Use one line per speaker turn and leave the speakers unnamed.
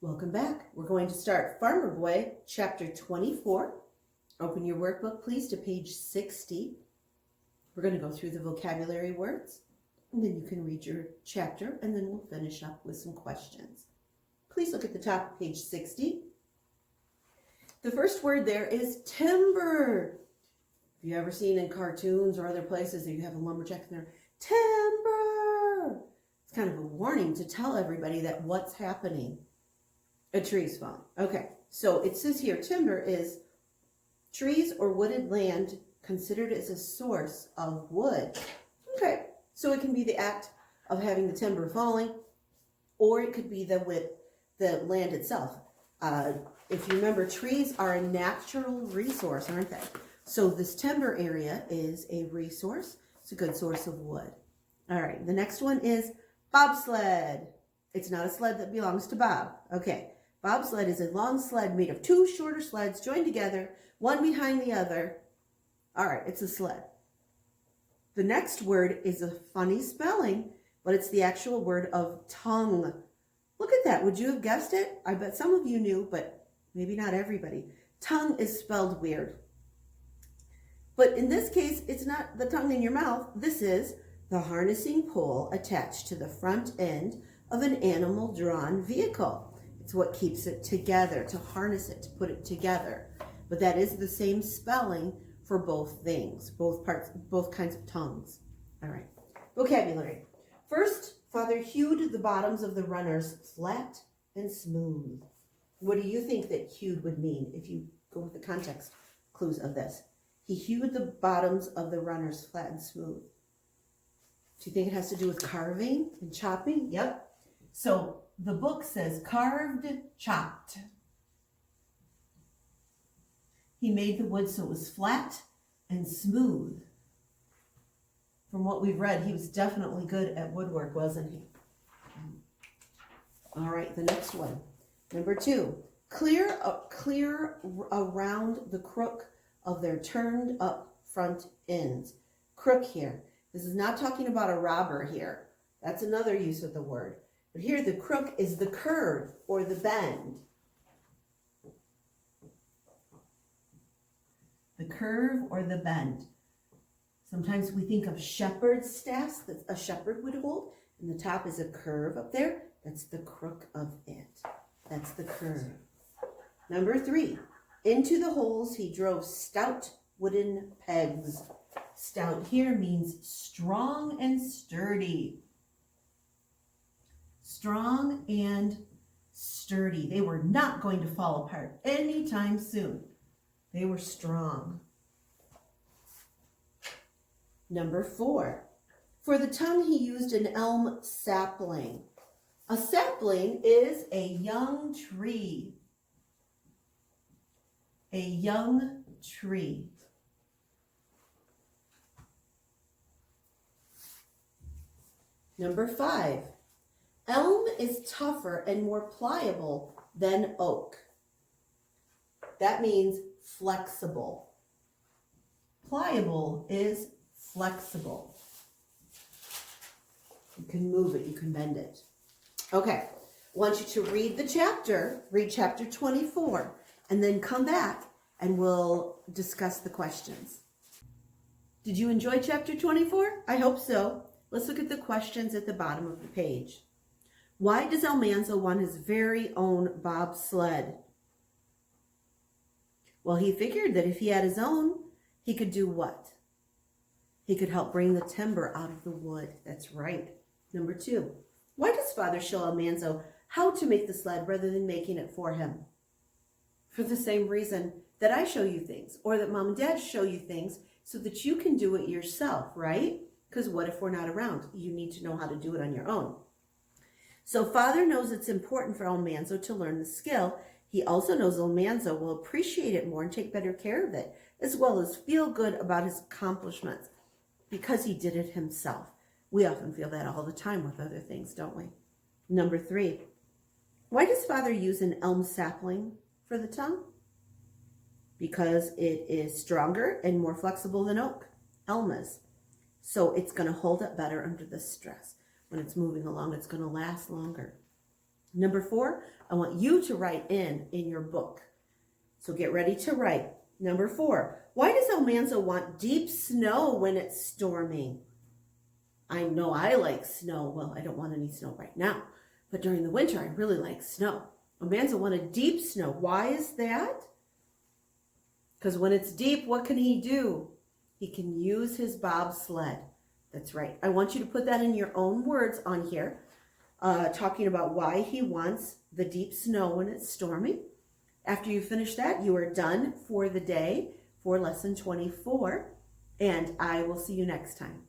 Welcome back. We're going to start Farmer Boy, chapter 24. Open your workbook, please, to page 60. We're going to go through the vocabulary words, and then you can read your chapter, and then we'll finish up with some questions. Please look at the top of page 60. The first word there is timber. Have you ever seen in cartoons or other places that you have a lumberjack in there? Timber! It's kind of a warning to tell everybody that what's happening. A tree's falling. Okay, so it says here, timber is trees or wooded land considered as a source of wood. Okay, so it can be the act of having the timber falling, or it could be the land itself. If you remember, trees are a natural resource, aren't they? So this timber area is a resource. It's a good source of wood. All right, the next one is bobsled. It's not a sled that belongs to Bob. Okay. Bobsled is a long sled made of two shorter sleds joined together, one behind the other. All right, it's a sled. The next word is a funny spelling, but it's the actual word of tongue. Look at that. Would you have guessed it? I bet some of you knew, but maybe not everybody. Tongue is spelled weird. But in this case, it's not the tongue in your mouth. This is the harnessing pole attached to the front end of an animal-drawn vehicle. It's what keeps it together, to harness it, to put it together. But that is the same spelling for both things, both kinds of tongues. All right. Vocabulary. First, Father hewed the bottoms of the runners flat and smooth. What do you think that hewed would mean if you go with the context clues of this? He hewed the bottoms of the runners flat and smooth. Do you think it has to do with carving and chopping? Yep. So the book says carved, chopped. He made the wood so it was flat and smooth. From what we've read, he was definitely good at woodwork, wasn't he? All right, the next one. Number 2. Clear around the crook of their turned up front ends. Crook here. This is not talking about a robber here. That's another use of the word. But here the crook is the curve or the bend. The curve or the bend. Sometimes we think of shepherd's staffs that a shepherd would hold, and the top is a curve up there. That's the crook of it. That's the curve. Number 3, into the holes he drove stout wooden pegs. Stout here means strong and sturdy. Strong and sturdy. They were not going to fall apart anytime soon. They were strong. Number 4. For the tongue he used an elm sapling. A sapling is a young tree. A young tree. Number 5. Elm is tougher and more pliable than oak. That means flexible. Pliable is flexible. You can move it, you can bend it. Okay, I want you to read chapter 24, and then come back and we'll discuss the questions. Did you enjoy chapter 24? I hope so. Let's look at the questions at the bottom of the page. Why does Almanzo want his very own bobsled? Well, he figured that if he had his own, he could do what? He could help bring the timber out of the wood. That's right. Number 2, why does Father show Almanzo how to make the sled rather than making it for him? For the same reason that I show you things, or that Mom and Dad show you things, so that you can do it yourself, right? Because what if we're not around? You need to know how to do it on your own. So Father knows it's important for Almanzo to learn the skill. He also knows Almanzo will appreciate it more and take better care of it, as well as feel good about his accomplishments because he did it himself. We often feel that all the time with other things, don't we? Number 3, why does Father use an elm sapling for the tongue? Because it is stronger and more flexible than oak. Elm is. So it's going to hold up better under the stress. When it's moving along, it's going to last longer. Number 4, I want you to write in your book. So get ready to write. Number 4, why does Almanza want deep snow when it's storming? I know I like snow. Well, I don't want any snow right now, but during the winter, I really like snow. Almanza wanted deep snow. Why is that? Because when it's deep, what can he do? He can use his bobsled. That's right. I want you to put that in your own words on here, talking about why he wants the deep snow when it's stormy. After you finish that, you are done for the day for lesson 24, and I will see you next time.